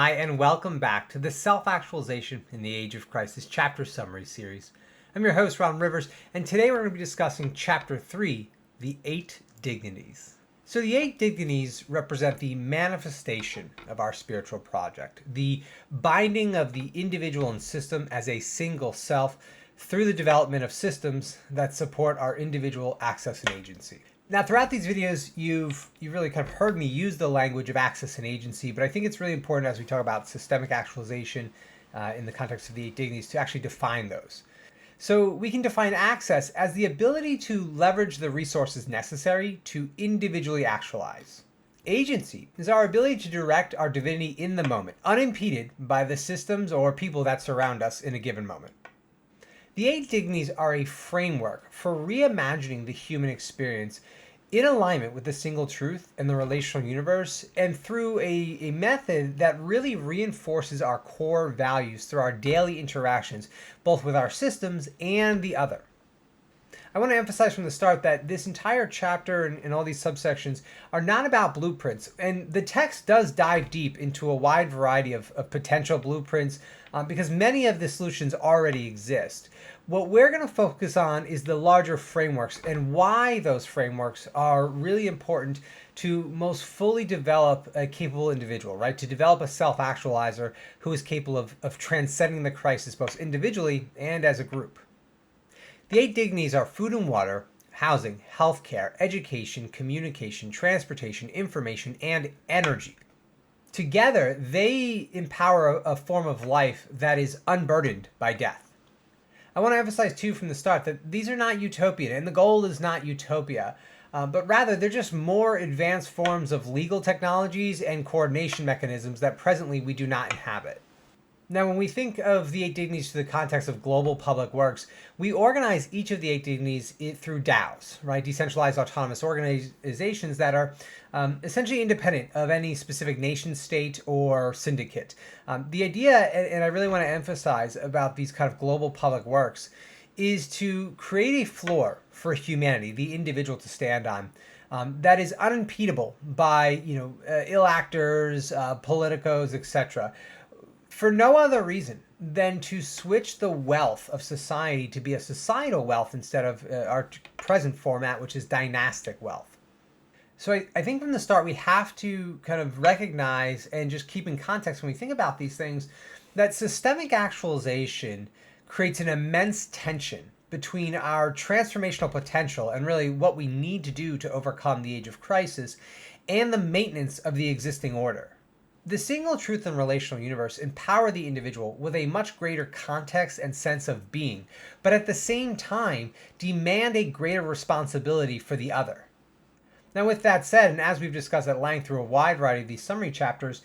Hi, and welcome back to the Self-Actualization in the Age of Crisis chapter summary series. I'm your host, Ron Rivers, and today we're going to be discussing Chapter 3, the 8 Dignities. So the 8 Dignities represent the manifestation of our spiritual project, the binding of the individual and system as a single self through the development of systems that support our individual access and agency. Now, throughout these videos, you've really kind of heard me use the language of access and agency, but I think it's really important as we talk about systemic actualization in the context of the 8 dignities to actually define those. So we can define access as the ability to leverage the resources necessary to individually actualize. Agency is our ability to direct our divinity in the moment, unimpeded by the systems or people that surround us in a given moment. The 8 dignities are a framework for reimagining the human experience in alignment with the single truth and the relational universe, and through a method that really reinforces our core values through our daily interactions, both with our systems and the other. I want to emphasize from the start that this entire chapter and all these subsections are not about blueprints, and the text does dive deep into a wide variety of potential blueprints because many of the solutions already exist. What we're going to focus on is the larger frameworks and why those frameworks are really important to most fully develop a capable individual, right? To develop a self-actualizer who is capable of transcending the crisis both individually and as a group. The 8 dignities are food and water, housing, healthcare, education, communication, transportation, information, and energy. Together, they empower a form of life that is unburdened by death. I want to emphasize too from the start that these are not utopian, and the goal is not utopia, but rather they're just more advanced forms of legal technologies and coordination mechanisms that presently we do not inhabit. Now, when we think of the 8 dignities to the context of global public works, we organize each of the 8 dignities through DAOs, right? Decentralized autonomous organizations that are essentially independent of any specific nation state or syndicate. The idea, and I really want to emphasize about these kind of global public works, is to create a floor for humanity, the individual, to stand on. That is unimpedable by ill actors, politicos, etc., for no other reason than to switch the wealth of society to be a societal wealth instead of our present format, which is dynastic wealth. So I think from the start we have to kind of recognize and just keep in context when we think about these things that systemic actualization creates an immense tension between our transformational potential and really what we need to do to overcome the age of crisis and the maintenance of the existing order. The single truth and relational universe empower the individual with a much greater context and sense of being, but at the same time demand a greater responsibility for the other. Now, with that said, and as we've discussed at length through a wide variety of these summary chapters,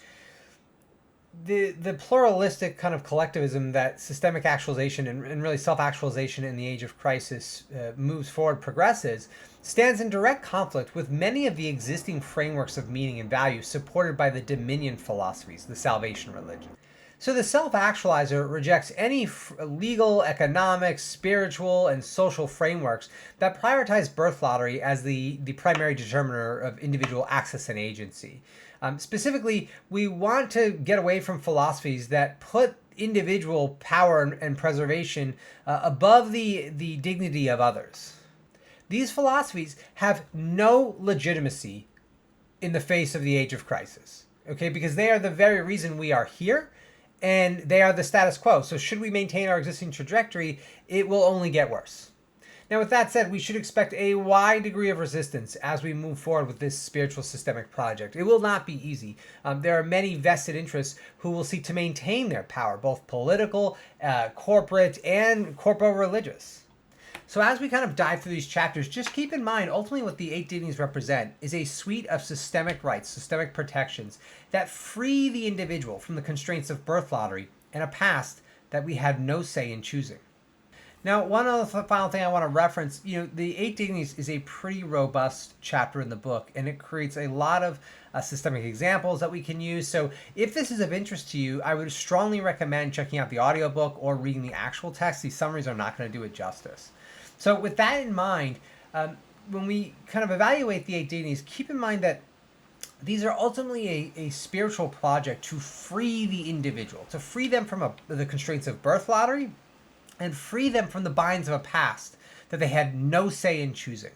the pluralistic kind of collectivism that systemic actualization and really self-actualization in the age of crisis moves forward, progresses, stands in direct conflict with many of the existing frameworks of meaning and value supported by the Dominion philosophies, the salvation religion. So the self-actualizer rejects any legal, economic, spiritual, and social frameworks that prioritize birth lottery as the primary determiner of individual access and agency. Specifically, we want to get away from philosophies that put individual power and preservation above the dignity of others. These philosophies have no legitimacy in the face of the age of crisis, okay? Because they are the very reason we are here, and they are the status quo. So should we maintain our existing trajectory, it will only get worse. Now, with that said, we should expect a wide degree of resistance as we move forward with this spiritual systemic project. It will not be easy. There are many vested interests who will seek to maintain their power, both political, corporate, and corpo-religious. So as we kind of dive through these chapters, just keep in mind, ultimately what the 8 dignities represent is a suite of systemic rights, systemic protections that free the individual from the constraints of birth lottery and a past that we had no say in choosing. Now, one other final thing I want to reference, the 8 dignities is a pretty robust chapter in the book, and it creates a lot of systemic examples that we can use. So if this is of interest to you, I would strongly recommend checking out the audiobook or reading the actual text. These summaries are not going to do it justice. So with that in mind, when we kind of evaluate the 8 dignities, keep in mind that these are ultimately a spiritual project to free the individual, to free them from the constraints of birth lottery and free them from the binds of a past that they had no say in choosing.